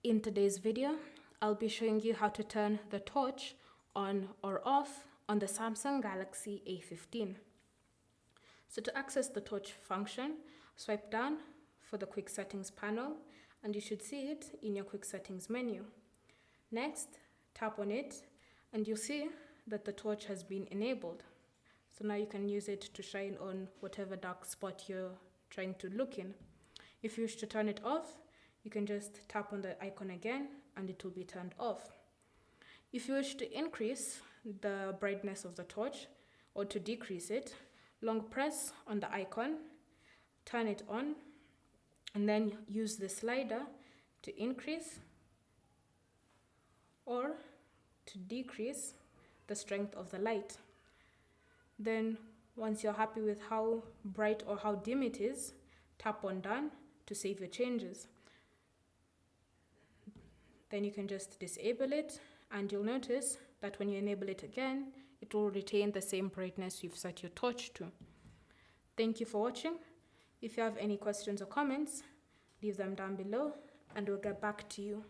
In today's video, I'll be showing you how to turn the torch on or off on the Samsung Galaxy A15. So to access the torch function, swipe down for the quick settings panel and you should see it in your quick settings menu. Next, tap on it and you'll see that the torch has been enabled. So now you can use it to shine on whatever dark spot you're trying to look in. If you wish to turn it off, you can just tap on the icon again and it will be turned off. If you wish to increase the brightness of the torch or to decrease it, long press on the icon, turn it on, and then use the slider to increase or to decrease the strength of the light. Then once you're happy with how bright or how dim it is, tap on done to save your changes. Then you can just disable it and you'll notice that when you enable it again, it will retain the same brightness you've set your torch to. Thank you for watching. If you have any questions or comments, leave them down below and we'll get back to you.